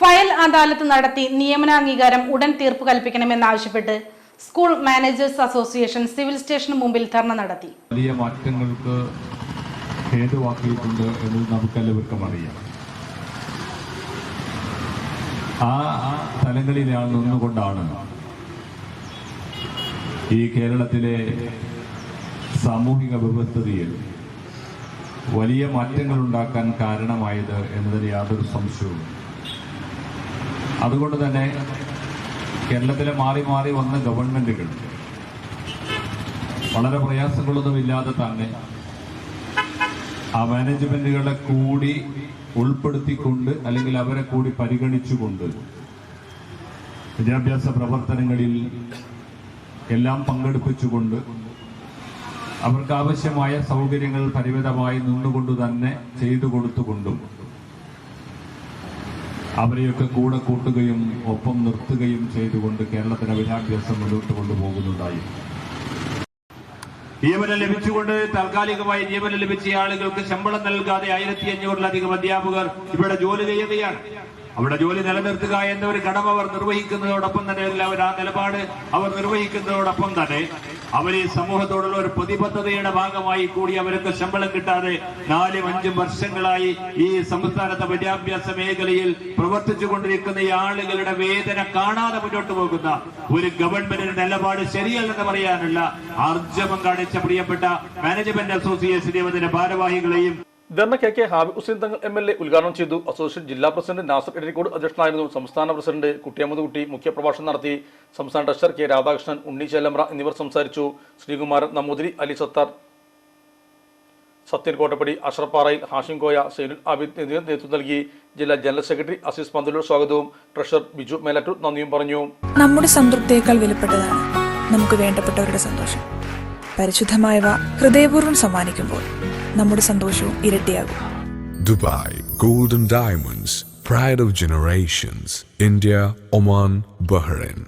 File അദാലത്ത് നടത്തി നിയമനാംഗീകാരം ഉടൻ തീർപ്പ് കൽപ്പിക്കണമെന്നാവശ്യപ്പെട്ട് സ്കൂൾ മാനേജേഴ്സ് അസോസിയേഷൻ സിവിൽ സ്റ്റേഷന് മുമ്പിൽ ധർണ നടത്തി. വലിയ മാറ്റങ്ങൾക്ക് ഹേതുവാക്കിയിട്ടുണ്ട് എന്ന് നമുക്കെല്ലാവർക്കും അറിയാം. ആ തലങ്ങളിലാണ് നിന്നുകൊണ്ടാണ് ഈ കേരളത്തിലെ സാമൂഹിക വ്യവസ്ഥിതിയിൽ വലിയ മാറ്റങ്ങൾ ഉണ്ടാക്കാൻ കാരണമായത് എന്നതിന് യാതൊരു സംശയവും. അതുകൊണ്ട് തന്നെ കേരളത്തിലെ മാറി മാറി വന്ന ഗവൺമെന്റുകൾ വളരെ പ്രയാസങ്ങളൊന്നുമില്ലാതെ തന്നെ ആ മാനേജ്മെന്റുകളെ കൂടി ഉൾപ്പെടുത്തിക്കൊണ്ട് അല്ലെങ്കിൽ അവരെ കൂടി പരിഗണിച്ചുകൊണ്ട് വിദ്യാഭ്യാസ പ്രവർത്തനങ്ങളിൽ എല്ലാം പങ്കെടുപ്പിച്ചുകൊണ്ട് അവർക്ക് ആവശ്യമായ സൗകര്യങ്ങൾ പരിമിതമായി നിന്നുകൊണ്ട് തന്നെ ചെയ്തു കൊടുത്തുകൊണ്ടും അവരെയൊക്കെ കൂടെ കൂട്ടുകയും ഒപ്പം നിർത്തുകയും ചെയ്തുകൊണ്ട് കേരളത്തിലെ വിദ്യാഭ്യാസം മുന്നോട്ട് കൊണ്ടുപോകുന്നുണ്ടായി. നിയമനം ലഭിച്ചുകൊണ്ട് താൽക്കാലികമായി നിയമനം ലഭിച്ച ആളുകൾക്ക് ശമ്പളം നൽകാതെ 1500-ലധികം അധ്യാപകർ ഇവിടെ ജോലി ചെയ്യുകയാണ്. അവിടെ ജോലി നിലനിർത്തുക എന്ന ഒരു കടമ അവർ നിർവഹിക്കുന്നതോടൊപ്പം തന്നെ ആ നിലപാട് അവർ നിർവഹിക്കുന്നതോടൊപ്പം തന്നെ അവർ ഈ സമൂഹത്തോടുള്ള ഒരു പ്രതിബദ്ധതയുടെ ഭാഗമായി കൂടി അവർക്ക് ശമ്പളം കിട്ടാതെ 4-5 വർഷങ്ങളായി ഈ സംസ്ഥാനത്തെ വിദ്യാഭ്യാസ മേഖലയിൽ പ്രവർത്തിച്ചു കൊണ്ടിരിക്കുന്ന ഈ ആളുകളുടെ വേദന കാണാതെ മുന്നോട്ട് പോകുന്ന ഒരു ഗവൺമെന്റിന്റെ നിലപാട് ശരിയല്ലെന്ന് പറയാനുള്ള ആർജവം കാണിച്ച പ്രിയപ്പെട്ട മാനേജ്മെന്റ് അസോസിയേഷനെയും അതിന്റെ ഭാരവാഹികളെയും ധർണ കെ ഹാബിബ് ഹുസൈൻ തങ്ങൾ MLA ഉദ്ഘാടനം ചെയ്തു. അസോസിയേഷൻ ജില്ലാ പ്രസിഡന്റ് നാസർ എടരിക്കോട് അധ്യക്ഷനായിരുന്നു. സംസ്ഥാന പ്രസിഡന്റ് കുട്ടിയമ്മദ് കുട്ടി മുഖ്യപ്രഭാഷണം നടത്തി. സംസ്ഥാന ട്രഷറർ കെ രാധാകൃഷ്ണൻ, ഉണ്ണി ചേലമ്ര എന്നിവർ സംസാരിച്ചു. ശ്രീകുമാരൻ നമ്പൂതിരി, അലി സത്താർ, സത്യൻ കോട്ടപ്പടി, അഷ്റഫ് പാറയിൽ, ഹാഷിം കോയ, സൈനുൽ ആബിദ് എന്നിവർ നേതൃത്വം നൽകി. ജില്ലാ ജനറൽ സെക്രട്ടറി അസീസ് പന്തലൂർ സ്വാഗതവും ട്രഷറർ ബിജു മേലാറ്റൂർ നന്ദിയും പറഞ്ഞു. നമ്മുടെ സംതൃപ്തിയേക്കാൾ വിലപ്പെട്ടതാണ് നമുക്ക് വേണ്ടപ്പെട്ടവരുടെ സന്തോഷം. പരിശുദ്ധമായവ ഹൃദയപൂർവ്വം സമ്മാനിക്കുമ്പോൾ നമ്മുടെ സന്തോഷവും ഇരട്ടിയാകും. Dubai Golden Diamonds, Pride of Generations, India, Oman, Bahrain.